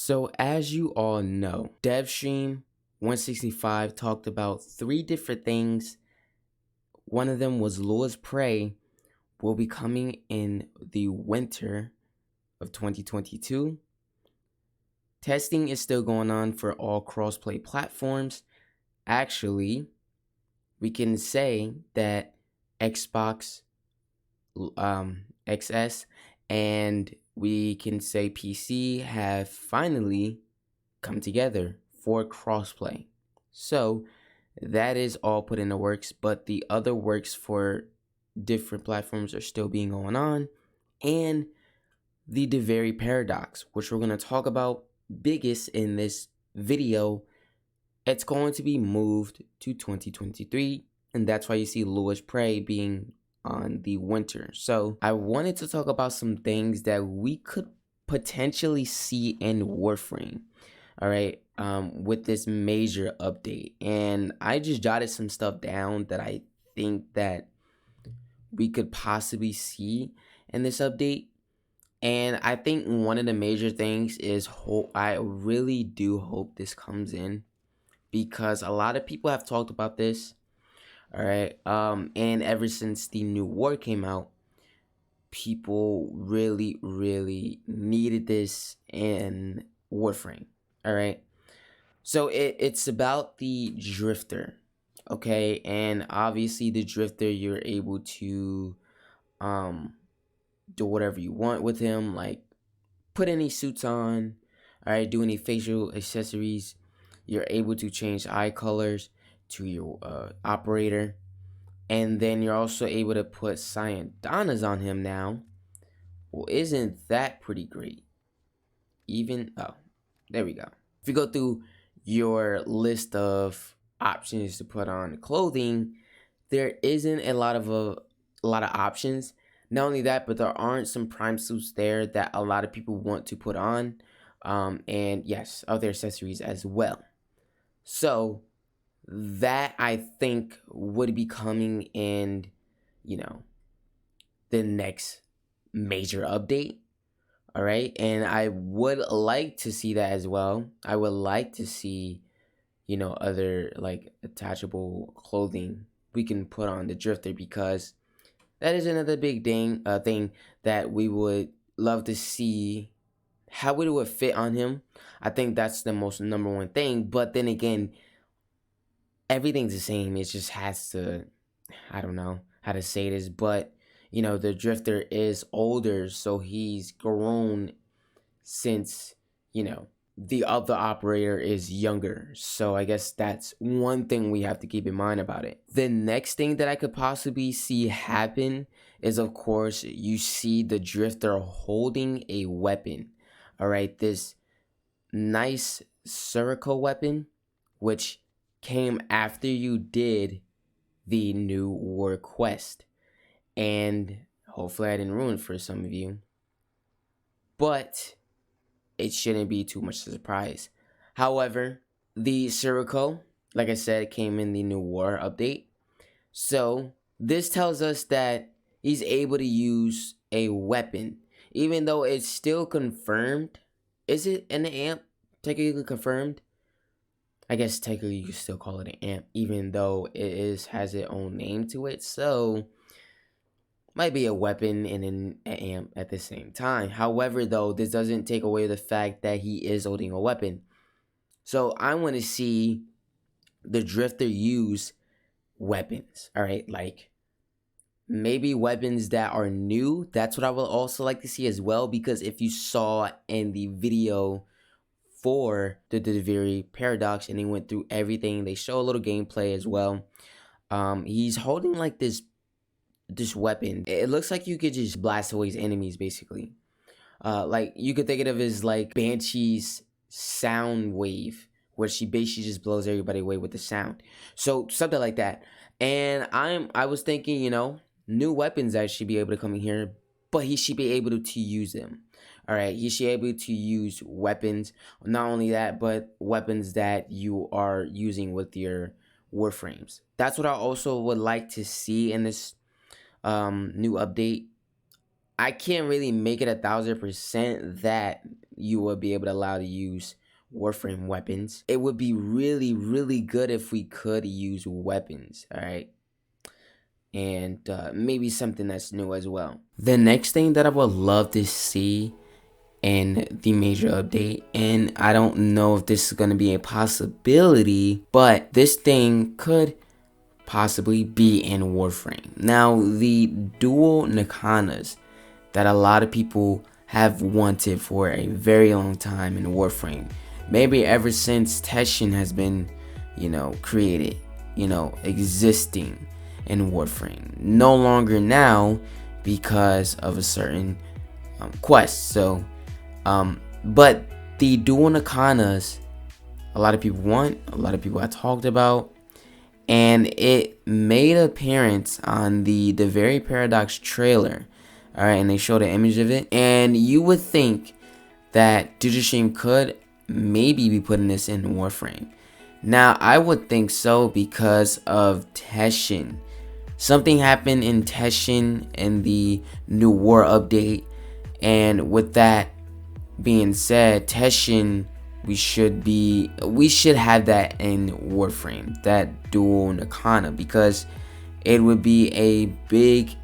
So as you all know, DevStream 165 talked about 3 different things. One of them was Lord's Prey will be coming in the winter of 2022. Testing is still going on for all crossplay platforms. Actually, we can say that Xbox XS and we can say PC have finally come together for crossplay. So that is all put in the works, but the other works for different platforms are still being going on. And the DUVIRI paradox, which we're going to talk about biggest in this video, it's going to be moved to 2023, and that's why you see Lord's Prey being on the winter. So I wanted to talk about some things that we could potentially see in Warframe, all right, with this major update. And I just jotted some stuff down that I think that we could possibly see in this update. And I think one of the major things is I really do hope this comes in, because a lot of people have talked about this, all right, and ever since the new war came out, people really needed this in Warframe, all right. So it's about the drifter, okay, and obviously the drifter, you're able to do whatever you want with him, like put any suits on, all right, do any facial accessories. You're able to change eye colors to your operator, and then you're also able to put Cyandanas on him now. Well, isn't that pretty great? There we go. If you go through your list of options to put on clothing, there isn't a lot of options. Not only that, but there aren't some prime suits there that a lot of people want to put on, and yes, other accessories as well. So that, I think, would be coming in, the next major update. All right, and I would like to see that as well. I would like to see, other like attachable clothing we can put on the drifter, because that is another big thing that we would love to see how it would fit on him. I think that's the most number one thing. But then again, everything's the same. It just has to, I don't know how to say this, but the drifter is older, so he's grown since, the other operator is younger. So I guess that's one thing we have to keep in mind about it. The next thing that I could possibly see happen is, of course, you see the drifter holding a weapon. All right, this nice Sirico weapon, which came after you did the new war quest. And hopefully I didn't ruin it for some of you, but it shouldn't be too much of a surprise. However, the Sirico, like I said, came in the new war update. So this tells us that he's able to use a weapon, even though it's still confirmed. Is it an amp? Technically confirmed? I guess technically you could still call it an amp, even though it has its own name to it. So might be a weapon and an amp at the same time. However, though, this doesn't take away the fact that he is holding a weapon. So I want to see the drifter use weapons, all right? Like maybe weapons that are new. That's what I would also like to see as well, because if you saw in the video for the DUVIRI paradox and they went through everything, they show a little gameplay as well. He's holding like this weapon. It looks like you could just blast away his enemies, basically. Like you could think of it as like Banshee's sound wave, where she basically just blows everybody away with the sound. So something like that. And I was thinking, new weapons that should be able to come in here, but he should be able to use them. All right, he should be able to use weapons. Not only that, but weapons that you are using with your Warframes. That's what I also would like to see in this new update. I can't really make it 1000% that you will be able to allow to use Warframe weapons. It would be really good if we could use weapons, all right? And maybe something that's new as well. The next thing that I would love to see in the major update, and I don't know if this is going to be a possibility, but this thing could possibly be in Warframe. Now, the dual Nakanas that a lot of people have wanted for a very long time in Warframe, maybe ever since Teshin has been, created, existing in Warframe. No longer now because of a certain quest. So, but the dual Nakanas, a lot of people want, a lot of people have talked about, and it made an appearance on the DUVIRI Paradox trailer. Alright, and they showed an image of it, and you would think that Teshin could maybe be putting this in Warframe. Now, I would think so because of Teshin. Something happened in Teshin in the new war update, and with that being said, Teshin, we should have that in Warframe, that dual Nakana, because it would be a big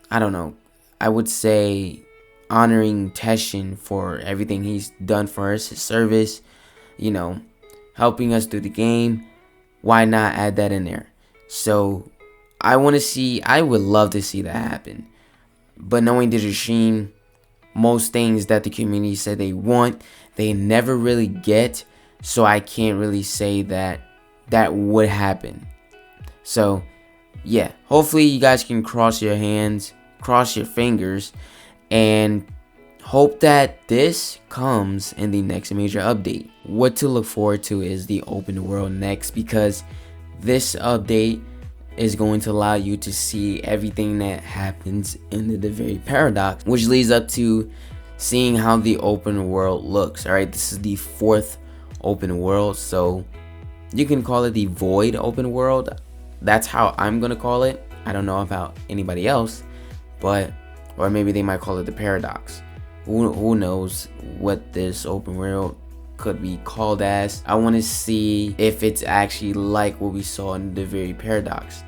I don't know, I would say honoring Teshin for everything he's done for us, his service, helping us through the game. Why not add that in there? So I would love to see that happen. But knowing Teshin, most things that the community said they want, they never really get. So I can't really say that that would happen. So yeah, hopefully you guys can cross your hands, cross your fingers, and hope that this comes in the next major update. What to look forward to is the open world next, because this update is going to allow you to see everything that happens in the DUVIRI Paradox, which leads up to seeing how the open world looks. All right, this is the 4th open world, so you can call it the void open world. That's how I'm gonna call it. I don't know about anybody else, but or maybe they might call it the paradox. Who knows what this open world could be called as. I want to see if it's actually like what we saw in the DUVIRI Paradox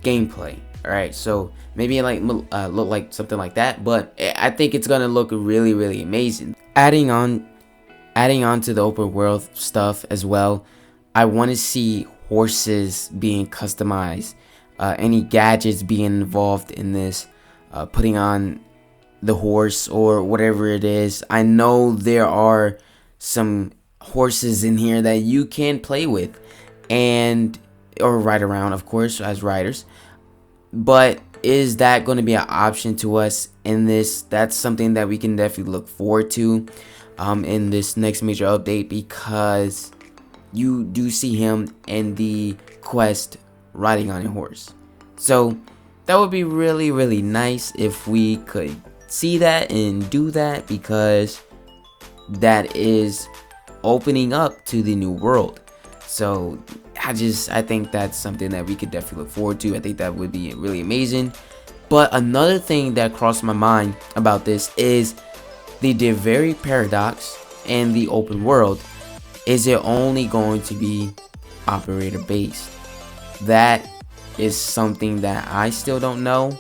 gameplay. All right, so maybe it look like something like that, but I think it's gonna look really amazing. Adding on to the open world stuff as well, I want to see horses being customized, any gadgets being involved in this, putting on the horse or whatever it is. I know there are some horses in here that you can play with or ride around, of course, as riders. But is that going to be an option to us in this? That's something that we can definitely look forward to in this next major update, because you do see him in the quest riding on a horse. So that would be really nice if we could see that and do that, because that is opening up to the new world. So I think that's something that we could definitely look forward to. I think that would be really amazing. But another thing that crossed my mind about this is the DUVIRI Paradox and the open world. Is it only going to be operator based? That is something that I still don't know.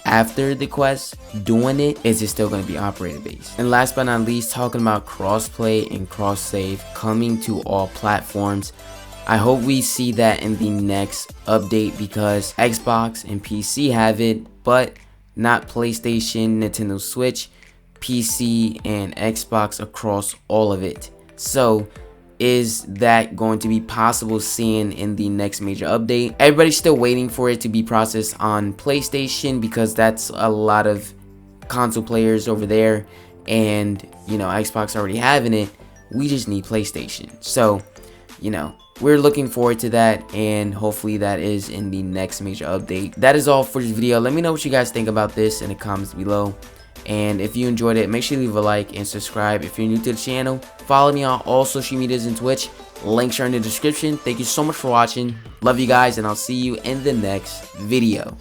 After the quest, doing it, is it still going to be operator based? And last but not least, talking about crossplay and cross save coming to all platforms. I hope we see that in the next update, because Xbox and PC have it, but not PlayStation, Nintendo Switch, PC, and Xbox across all of it. So is that going to be possible seeing in the next major update? Everybody's still waiting for it to be processed on PlayStation, because that's a lot of console players over there, and Xbox already having it. We just need PlayStation. So we're looking forward to that, and hopefully that is in the next major update. That is all for this video. Let me know what you guys think about this in the comments below. And if you enjoyed it, make sure you leave a like and subscribe. If you're new to the channel, follow me on all social medias and Twitch. Links are in the description. Thank you so much for watching. Love you guys, and I'll see you in the next video.